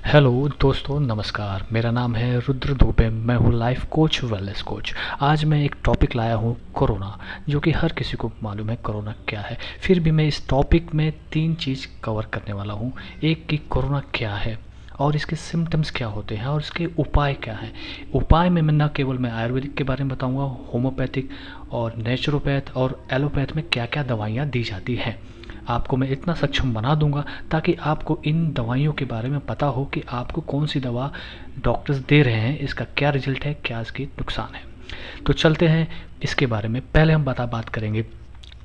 Hello दोस्तों, नमस्कार। मेरा नाम है रुद्र दुबे। मैं हूँ लाइफ कोच, वेलनेस कोच। आज मैं एक टॉपिक लाया हूँ कोरोना, जो कि हर किसी को मालूम है कोरोना क्या है। फिर भी मैं इस टॉपिक में 3 चीज़ कवर करने वाला हूँ। एक कि कोरोना क्या है और इसके सिम्टम्स क्या होते हैं और इसके उपाय क्या हैं। उपाय में मैं न केवल मैं आयुर्वेदिक के बारे में बताऊंगा, होम्योपैथिक और नेचुरोपैथ और एलोपैथ में क्या क्या दवाइयाँ दी जाती हैं। आपको मैं इतना सक्षम बना दूंगा ताकि आपको इन दवाइयों के बारे में पता हो कि आपको कौन सी दवा डॉक्टर्स दे रहे हैं, इसका क्या रिजल्ट है, क्या इसकी नुकसान है। तो चलते हैं इसके बारे में। पहले हम बात करेंगे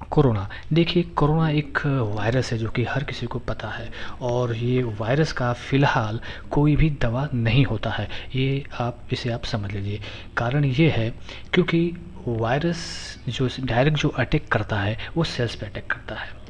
कोरोना। देखिए, कोरोना एक वायरस है जो कि हर किसी को पता है, और ये वायरस का फ़िलहाल कोई भी दवा नहीं होता है। ये इसे आप समझ लीजिए। कारण ये है क्योंकि वायरस जो डायरेक्ट जो अटैक करता है वो सेल्स पे अटैक करता है,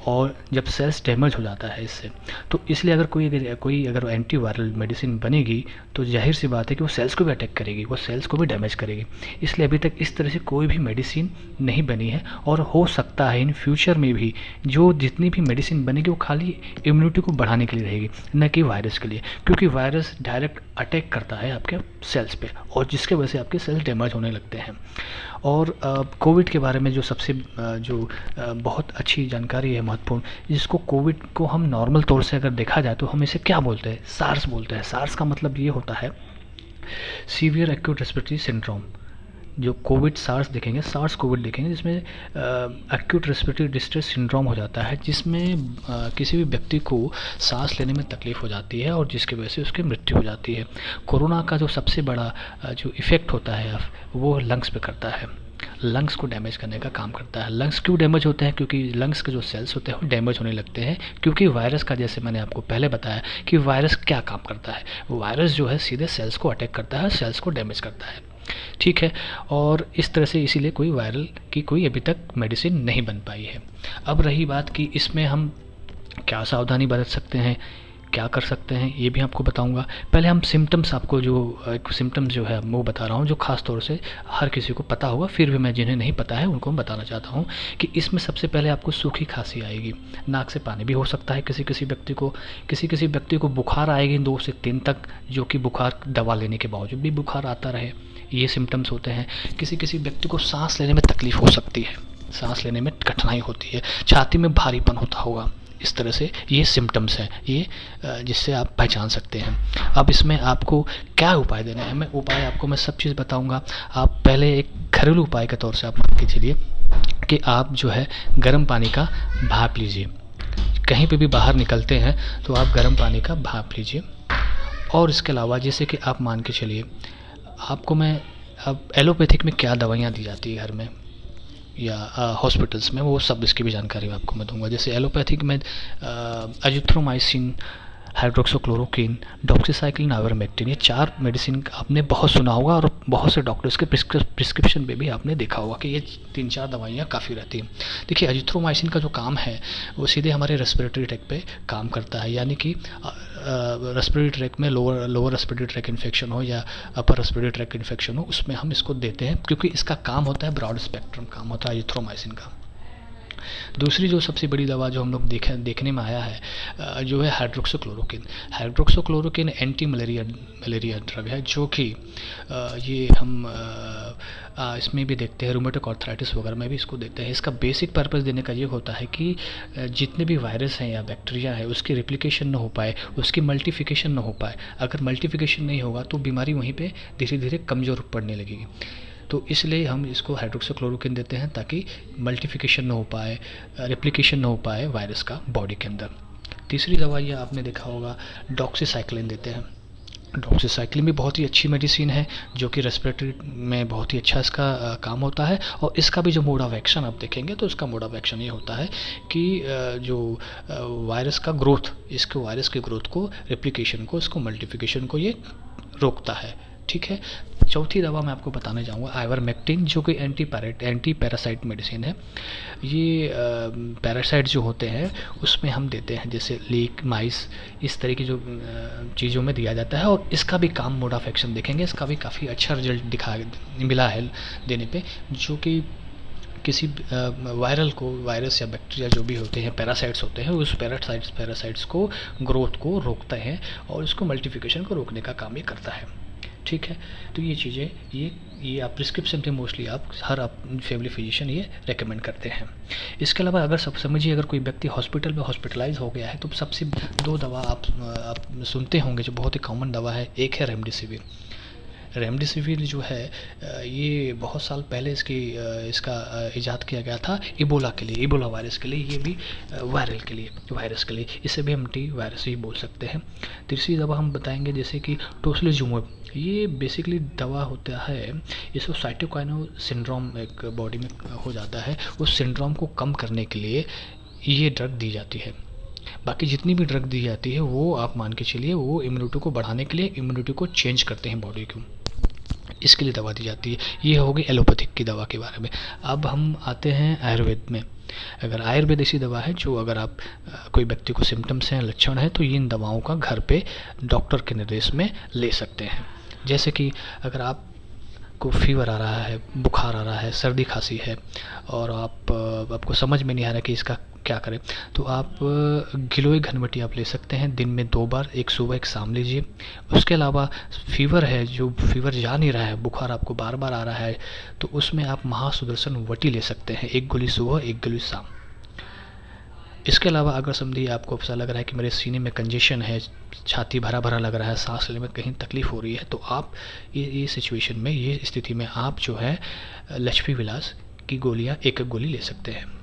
और जब सेल्स डैमेज हो जाता है इससे, तो इसलिए अगर कोई अगर एंटी वायरल मेडिसिन बनेगी तो जाहिर सी बात है कि वो सेल्स को भी अटैक करेगी, वो सेल्स को भी डैमेज करेगी। इसलिए अभी तक इस तरह से कोई भी मेडिसिन नहीं बनी है, और हो सकता है इन फ्यूचर में भी जो जितनी भी मेडिसिन बनेगी वो खाली इम्यूनिटी को बढ़ाने के लिए रहेगी, न कि वायरस के लिए। क्योंकि वायरस डायरेक्ट अटैक करता है आपके सेल्स पे, और जिसके वजह से आपके सेल्स डैमेज होने लगते हैं। और कोविड के बारे में जो सबसे बहुत अच्छी जानकारी है, महत्वपूर्ण, जिसको कोविड को हम नॉर्मल तौर से अगर देखा जाए तो हम इसे क्या बोलते हैं? सार्स बोलते हैं। सार्स का मतलब ये होता है सीवियर एक्यूट रेस्पिरेटरी सिंड्रोम। जो कोविड सार्स देखेंगे, सार्स कोविड देखेंगे, जिसमें एक्यूट रेस्पिरेटरी डिस्ट्रेस सिंड्रोम हो जाता है, जिसमें किसी भी व्यक्ति को सांस लेने में तकलीफ हो जाती है और जिसकी वजह से उसकी मृत्यु हो जाती है। कोरोना का जो सबसे बड़ा जो इफ़ेक्ट होता है वो लंग्स पे करता है। लंग्स को डैमेज करने का काम करता है। लंग्स क्यों डैमेज होते हैं? क्योंकि लंग्स के जो सेल्स होते हैं वो डैमेज होने लगते हैं, क्योंकि वायरस का, जैसे मैंने आपको पहले बताया कि वायरस क्या काम करता है। वायरस जो है सीधे सेल्स को अटैक करता है, सेल्स को डैमेज करता है। ठीक है। और इस तरह से इसीलिए कोई वायरल की कोई अभी तक मेडिसिन नहीं बन पाई है। अब रही बात कि इसमें हम क्या सावधानी बरत सकते हैं, क्या कर सकते हैं, ये भी आपको बताऊंगा। पहले हम सिम्टम्स, आपको जो एक सिम्टम्स जो है वो बता रहा हूँ, जो खास तौर से हर किसी को पता होगा, फिर भी मैं जिन्हें नहीं पता है उनको मैं बताना चाहता हूँ कि इसमें सबसे पहले आपको सूखी खांसी आएगी। नाक से पानी भी हो सकता है किसी किसी व्यक्ति को बुखार आएगी 2 से 3 तक, जो कि बुखार दवा लेने के बावजूद भी बुखार आता रहे। ये सिम्टम्स होते हैं। किसी व्यक्ति को सांस लेने में तकलीफ हो सकती है, सांस लेने में कठिनाई होती है, छाती में भारीपन होता होगा। इस तरह से ये सिम्टम्स हैं, ये जिससे आप पहचान सकते हैं। अब इसमें आपको क्या उपाय देने हैं, मैं सब चीज़ बताऊंगा। आप पहले एक घरेलू उपाय के तौर से आप मान के चलिए कि आप जो है गर्म पानी का भाप लीजिए। कहीं पे भी बाहर निकलते हैं तो आप गर्म पानी का भाप लीजिए। और इसके अलावा जैसे कि आप मान के चलिए, आपको मैं अब एलोपैथिक में क्या दवाइयाँ दी जाती है घर में या हॉस्पिटल्स में, वो सब इसकी भी जानकारी आपको मैं दूंगा। जैसे एलोपैथिक में एजिथ्रोमाइसिन, हाइड्रोक्सोक्लोरोक्विन, डॉक्सीसाइक्लिन, आइवरमेक्टिन, ये 4 मेडिसिन आपने बहुत सुना होगा, और बहुत से डॉक्टर्स के प्रिस्क्रिप्शन पे भी आपने देखा होगा कि ये 3-4 दवाइयाँ काफ़ी रहती हैं। देखिए, एजिथ्रोमाइसिन का जो काम है वो सीधे हमारे रेस्पिरेटरी ट्रैक पे काम करता है, यानी कि रेस्पिरेटरी ट्रैक में लोअर रेस्पिरेटरी ट्रैक इन्फेक्शन हो या अपर रेस्पिरेटरी ट्रैक इन्फेक्शन हो, उसमें हम इसको देते हैं, क्योंकि इसका काम होता है ब्रॉड स्पेक्ट्रम काम होता है एजिथ्रोमाइसिन का। दूसरी जो सबसे बड़ी दवा जो हम लोग देखने में आया है, जो है hydroxychloroquine. Hydroxychloroquine anti malaria drug है, जो कि ये हम इसमें भी देखते हैं, रूमेटिक आर्थराइटिस वगैरह में भी इसको देखते हैं। इसका बेसिक पर्पस देने का ये होता है कि जितने भी वायरस हैं या बैक्टीरिया है उसकी रेप्लिकेशन ना हो पाए, उसकी मल्टीप्लिकेशन ना हो पाए। अगर मल्टीप्लिकेशन नहीं होगा तो बीमारी वहीं पे धीरे धीरे कमज़ोर पड़ने लगेगी। तो इसलिए हम इसको हाइड्रोक्सीक्लोरोक्विन देते हैं, ताकि मल्टीप्लिकेशन ना हो पाए, रेप्लिकेशन ना हो पाए वायरस का बॉडी के अंदर। तीसरी दवाई आपने देखा होगा, डॉक्सीसाइक्लिन देते हैं। डॉक्सीसाइक्लिन भी बहुत ही अच्छी मेडिसिन है, जो कि रेस्पिरेटरी में बहुत ही अच्छा इसका काम होता है। और इसका भी जो मोड ऑफ एक्शन आप देखेंगे तो इसका मोड ऑफ एक्शन ये होता है कि जो वायरस का ग्रोथ, इसको वायरस के ग्रोथ को, रेप्लिकेशन को, इसको मल्टीप्लिकेशन को ये रोकता है। ठीक है। चौथी दवा मैं आपको बताने जाऊंगा, आइवरमेक्टिन, जो कि एंटी पैरासाइट मेडिसिन है। ये पैरासाइट जो होते हैं उसमें हम देते हैं, जैसे लीक, माइस, इस तरह की जो चीज़ों में दिया जाता है। और इसका भी काम, मोड ऑफ एक्शन देखेंगे, इसका भी काफ़ी अच्छा रिजल्ट मिला है देने पे, जो कि किसी वायरल को, वायरस या बैक्टीरिया जो भी होते हैं, पैरासाइट्स होते हैं, उस पैरासाइट्स को ग्रोथ को रोकते हैं और उसको मल्टीप्लिकेशन को रोकने का काम ये करता है। ठीक है, तो ये चीज़ें ये आप प्रिस्क्रिप्शन पे मोस्टली आप हर आप फैमिली फिजिशियन ये रेकमेंड करते हैं। इसके अलावा अगर सब समझिए, अगर कोई व्यक्ति हॉस्पिटल में हॉस्पिटलाइज हो गया है तो सबसे दो दवा आप सुनते होंगे जो बहुत ही कॉमन दवा है। एक है रेमडेसिविर। रेमडेसिविर जो है ये बहुत साल पहले इसका इजाद किया गया था इबोला के लिए, इबोला वायरस के लिए। ये भी वायरल के लिए, वायरस के लिए, इसे भी हम टी वायरस ही बोल सकते हैं। तीसरी दवा हम बताएंगे जैसे कि टोसिलिजुमैब। ये बेसिकली दवा होता है, इसको साइटोकाइनो सिंड्रोम एक बॉडी में हो जाता है, उस सिंड्रोम को कम करने के लिए ये ड्रग दी जाती है। बाकी जितनी भी ड्रग दी जाती है वो आप मान के चलिए वो इम्यूनिटी को बढ़ाने के लिए, इम्यूनिटी को चेंज करते हैं बॉडी को, इसके लिए दवा दी जाती है। ये होगी एलोपैथिक की दवा के बारे में। अब हम आते हैं आयुर्वेद में। अगर आयुर्वेद ऐसी दवा है जो अगर आप कोई व्यक्ति को सिम्टम्स हैं, लक्षण है, तो इन दवाओं का घर पे डॉक्टर के निर्देश में ले सकते हैं। जैसे कि अगर आपको फीवर आ रहा है, बुखार आ रहा है, सर्दी खांसी है और आपको समझ में नहीं आ रहा कि इसका क्या करें, तो आप गिलोय घनवटी आप ले सकते हैं दिन में 2 बार, एक सुबह एक शाम लीजिए। उसके अलावा फीवर है, जो फीवर जा नहीं रहा है, बुखार आपको बार बार आ रहा है, तो उसमें आप महासुदर्शन वटी ले सकते हैं, 1 गोली सुबह 1 गोली शाम। इसके अलावा अगर समझिए आपको ऐसा लग रहा है कि मेरे सीने में कंजेशन है, छाती भरा भरा लग रहा है, सांस लेने में कहीं तकलीफ हो रही है, तो आप ये सिचुएशन में, ये स्थिति में आप जो है लक्ष्मी विलास की गोलियाँ एक एक गोली ले सकते हैं।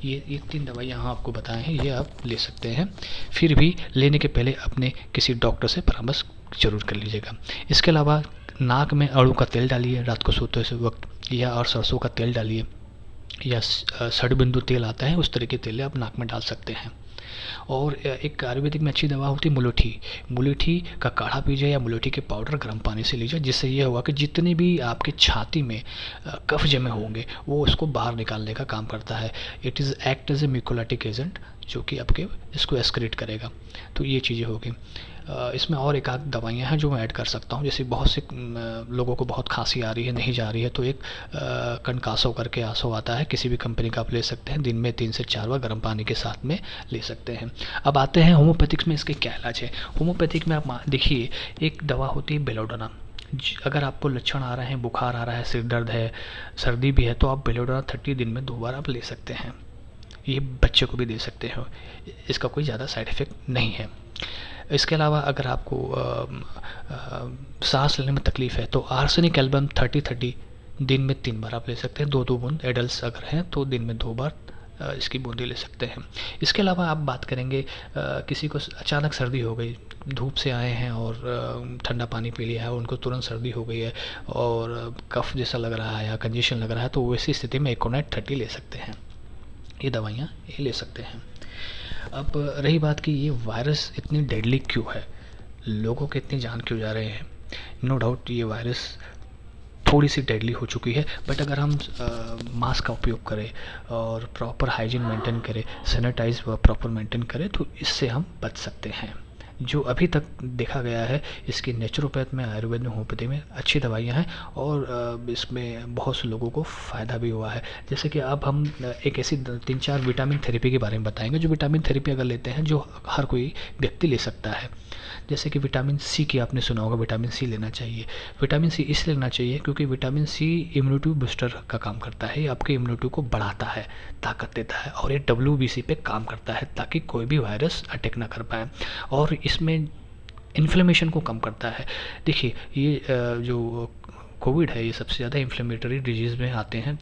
ये 3 दवाइयाँ यहाँ आपको बताए हैं, ये आप ले सकते हैं। फिर भी लेने के पहले अपने किसी डॉक्टर से परामर्श जरूर कर लीजिएगा। इसके अलावा नाक में अड़ू का तेल डालिए रात को सोते से वक्त, या और सरसों का तेल डालिए, या षडबिंदु तेल आता है, उस तरह के तेल आप नाक में डाल सकते हैं। और एक आयुर्वेदिक में अच्छी दवा होती है मुलेठी। मुलेठी का काढ़ा पीजिए या मुलेठी के पाउडर गर्म पानी से लीजिए, जिससे ये होगा कि जितने भी आपके छाती में कफ जमे होंगे वो उसको बाहर निकालने का काम करता है। It is act as a mucolytic agent, जो कि आपके इसको एक्सक्रीट करेगा। तो ये चीज़ें होगी। इसमें और एक आध दवाइयाँ हैं जो मैं ऐड कर सकता हूँ। जैसे बहुत से लोगों को बहुत खांसी आ रही है, नहीं जा रही है, तो एक कनकासो करके आसो आता है, किसी भी कंपनी का आप ले सकते हैं, दिन में 3 से 4 बार गर्म पानी के साथ में ले सकते हैं। अब आते हैं होम्योपैथिक्स में इसके क्या इलाज है। होम्योपैथिक में आप देखिए, एक दवा होती है बेलोडोना। अगर आपको लक्षण आ रहे हैं, बुखार आ रहा है, सिर दर्द है, सर्दी भी है, तो आप बेलोडोना 30 दिन में 2 बार आप ले सकते हैं। ये बच्चे को भी दे सकते हो, इसका कोई ज़्यादा साइड इफ़ेक्ट नहीं है। इसके अलावा अगर आपको सांस लेने में तकलीफ़ है, तो आर्सेनिक एल्बम 30-30 दिन में 3 बार आप ले सकते हैं। 2-2 बूंद एडल्ट अगर हैं तो दिन में 2 बार इसकी बूंदी ले सकते हैं। इसके अलावा आप बात करेंगे, किसी को अचानक सर्दी हो गई, धूप से आए हैं और ठंडा पानी पी लिया है, उनको तुरंत सर्दी हो गई है और कफ जैसा लग रहा है या कंजेशन लग रहा है, तो वैसी स्थिति में एकोनाइट 30 ले सकते हैं। ये दवाइयाँ ये ले सकते हैं। अब रही बात कि ये वायरस इतनी डेडली क्यों है, लोगों के इतनी जान क्यों जा रहे हैं। नो डाउट ये वायरस थोड़ी सी डेडली हो चुकी है, बट अगर हम मास्क का उपयोग करें और प्रॉपर हाइजीन मेंटेन करें, सैनिटाइज प्रॉपर मेंटेन करें, तो इससे हम बच सकते हैं। जो अभी तक देखा गया है, इसकी नेचुरोपैथ में, आयुर्वेद में, होम्योपैथी में अच्छी दवाइयाँ हैं और इसमें बहुत से लोगों को फ़ायदा भी हुआ है। जैसे कि अब हम एक ऐसी 3-4 विटामिन थेरेपी के बारे में बताएंगे, जो विटामिन थेरेपी अगर लेते हैं जो हर कोई व्यक्ति ले सकता है। जैसे कि विटामिन सी की आपने सुना होगा, विटामिन सी लेना चाहिए। विटामिन सी इसलिए लेना चाहिए क्योंकि विटामिन सी इम्यूनिटी बूस्टर का काम करता है, ये आपके इम्यूनिटी को बढ़ाता है, ताकत देता है, और ये WBC पे काम करता है ताकि कोई भी वायरस अटैक ना कर पाए, और इसमें इन्फ्लेमेशन को कम करता है। देखिए ये जो कोविड है, ये सबसे ज़्यादा इन्फ्लेमेटरी डिजीज़ में आते हैं,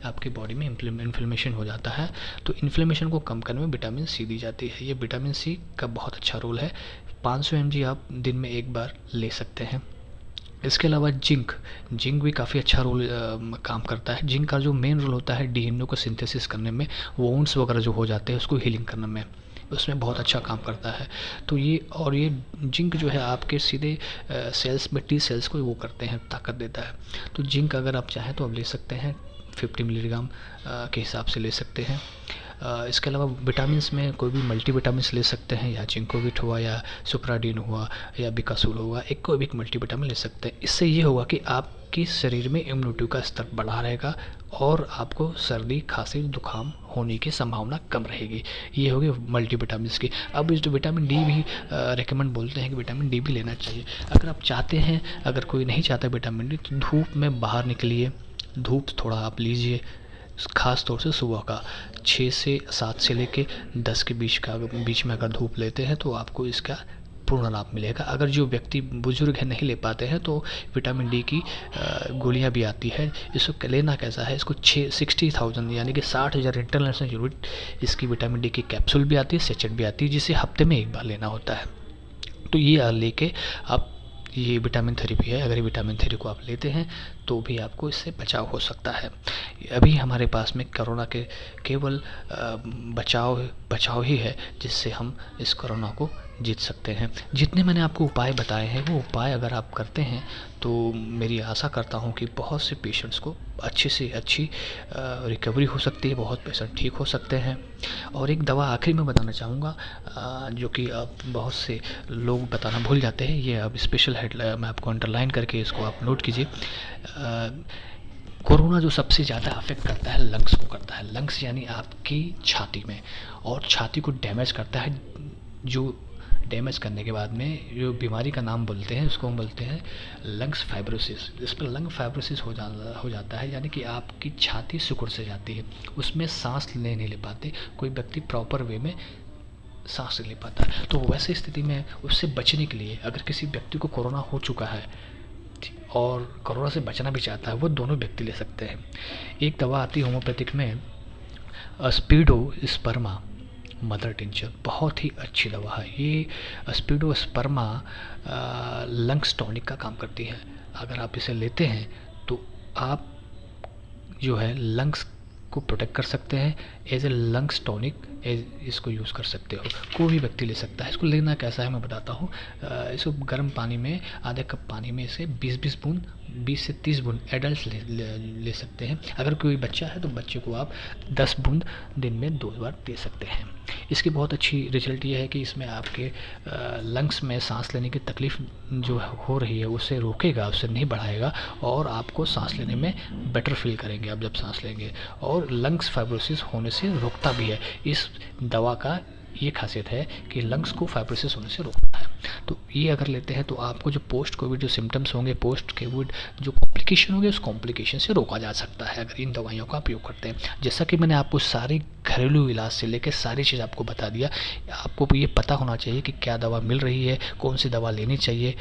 आपकी बॉडी में इन्फ्लेमेशन हो जाता है, तो इन्फ्लेमेशन को कम करने में विटामिन सी दी जाती है। ये विटामिन सी का बहुत अच्छा रोल है। 500 mg आप दिन में 1 बार ले सकते हैं। इसके अलावा जिंक भी काफ़ी अच्छा रोल काम करता है। जिंक का जो मेन रोल होता है डीएनए को सिंथेसिस करने में, वोन्स वगैरह जो हो जाते हैं उसको हीलिंग करने में, उसमें बहुत अच्छा काम करता है। तो ये जिंक जो है आपके सीधे सेल्स में, टी सेल्स को वो करते हैं, ताकत देता है। तो जिंक अगर आप चाहें तो आप ले सकते हैं, 50 मिलीग्राम के हिसाब से ले सकते हैं। इसके अलावा विटामिन्स में कोई भी मल्टीविटामिन्स ले सकते हैं, या जिंकोविट हुआ या सुप्राडीन हुआ या बिकासूल हुआ, एक कोई भी एक मल्टीविटामिन ले सकते हैं। इससे ये होगा कि आपकी शरीर में इम्यूनिटी का स्तर बढ़ा रहेगा और आपको सर्दी खांसी जुकाम होने की संभावना कम रहेगी। ये होगी मल्टीविटामिन्स की। अब इस विटामिन डी भी रेकमेंड बोलते हैं कि विटामिन डी भी लेना चाहिए। अगर आप चाहते हैं, अगर कोई नहीं चाहता विटामिन डी, तो धूप में बाहर निकलिए, धूप थोड़ा आप लीजिए, ख़ास तौर से सुबह का 6 से 7 से लेके 10 के बीच में अगर धूप लेते हैं तो आपको इसका पूर्ण लाभ मिलेगा। अगर जो व्यक्ति बुजुर्ग है नहीं ले पाते हैं तो विटामिन डी की गोलियां भी आती है। इसको लेना कैसा है, इसको 60,000 यानी कि 60,000 इंटरनेशनल यूनिट इसकी विटामिन डी की कैप्सूल भी आती है, सेचेट भी आती है, जिसे हफ्ते में एक बार लेना होता है। तो ये लेके आप, ये विटामिन थेरेपी है, अगर ये विटामिन थेरेपी को आप लेते हैं तो भी आपको इससे बचाव हो सकता है। अभी हमारे पास में कोरोना के केवल बचाव ही है जिससे हम इस कोरोना को जीत सकते हैं। जितने मैंने आपको उपाय बताए हैं वो उपाय अगर आप करते हैं तो मेरी आशा करता हूँ कि बहुत से पेशेंट्स को अच्छी से अच्छी रिकवरी हो सकती है, बहुत पेशेंट ठीक हो सकते हैं। और एक दवा आखिरी में बताना चाहूँगा जो कि अब बहुत से लोग बताना भूल जाते हैं, ये अब स्पेशल हेड मैं आपको अंडरलाइन करके इसको आप नोट कीजिए। कोरोना जो सबसे ज़्यादा अफेक्ट करता है लंग्स को करता है। लंग्स यानी आपकी छाती में, और छाती को डैमेज करता है। जो डैमेज करने के बाद में जो बीमारी का नाम बोलते हैं उसको हम बोलते हैं लंग्स फाइब्रोसिस। इस पर लंग फाइब्रोसिस हो जाता है, यानी कि आपकी छाती सिकुड़ से जाती है, उसमें सांस नहीं ले पाते, कोई व्यक्ति प्रॉपर वे में सांस नहीं ले पाता। तो वैसे स्थिति में उससे बचने के लिए अगर किसी व्यक्ति को कोरोना हो चुका है और कोरोना से बचना भी चाहता है, वो दोनों व्यक्ति ले सकते हैं। एक दवा आती है होम्योपैथिक में, स्पीडोस्पर्मा मदर टिंचर, बहुत ही अच्छी दवा है। ये स्पीडोस्पर्मा लंग्स टॉनिक का काम करती है। अगर आप इसे लेते हैं तो आप जो है लंग्स को प्रोटेक्ट कर सकते हैं। एज ए लंग्स टॉनिक इसको यूज़ कर सकते हो, कोई भी व्यक्ति ले सकता है। इसको लेना कैसा है मैं बताता हूँ। इसको गर्म पानी में, आधे कप पानी में इसे 20 से 30 बूंद एडल्ट ले सकते हैं। अगर कोई बच्चा है तो बच्चे को आप 10 बूंद दिन में 2 बार दे सकते हैं। इसकी बहुत अच्छी रिजल्ट ये है कि इसमें आपके लंग्स में सांस लेने की तकलीफ़ जो हो रही है उसे रोकेगा, उसे नहीं बढ़ाएगा, और आपको सांस लेने में बेटर फील करेंगे आप जब सांस लेंगे, और लंग्स फाइब्रोसिस होने से रोकता भी है। इस दवा का ये खासियत है कि लंग्स को फाइब्रोसिस होने से रोकता है। तो ये अगर लेते हैं तो आपको जो पोस्ट कोविड जो सिम्टम्स होंगे, पोस्ट कोविड जो कॉम्प्लिकेशन होंगे, उस कॉम्प्लिकेशन से रोका जा सकता है अगर इन दवाइयों का उपयोग करते हैं। जैसा कि मैंने आपको सारे घरेलू इलाज से लेकर सारी चीज़ आपको बता दिया। आपको ये पता होना चाहिए कि क्या दवा मिल रही है, कौन सी दवा लेनी चाहिए।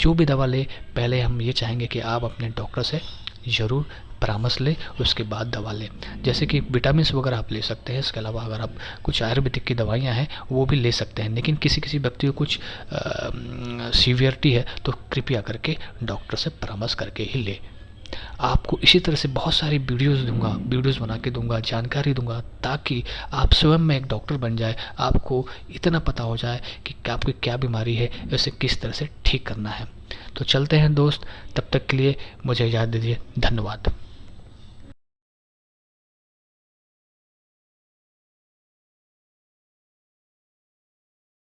जो भी दवा ले, पहले हम ये चाहेंगे कि आप अपने डॉक्टर से ज़रूर परामर्श लें, उसके बाद दवा लें। जैसे कि विटामिन्स वगैरह आप ले सकते हैं। इसके अलावा अगर आप कुछ आयुर्वेदिक की दवाइयाँ हैं वो भी ले सकते हैं, लेकिन किसी व्यक्ति को कुछ सीवियरिटी है तो कृपया करके डॉक्टर से परामर्श करके ही लें। आपको इसी तरह से बहुत सारी वीडियोज़ बना के दूंगा, जानकारी दूंगा, ताकि आप स्वयं में एक डॉक्टर बन जाए। आपको इतना पता हो जाए कि आपकी क्या बीमारी है, उसे किस तरह से ठीक करना है। तो चलते हैं दोस्त, तब तक के लिए मुझे इजाज़त दीजिए। धन्यवाद।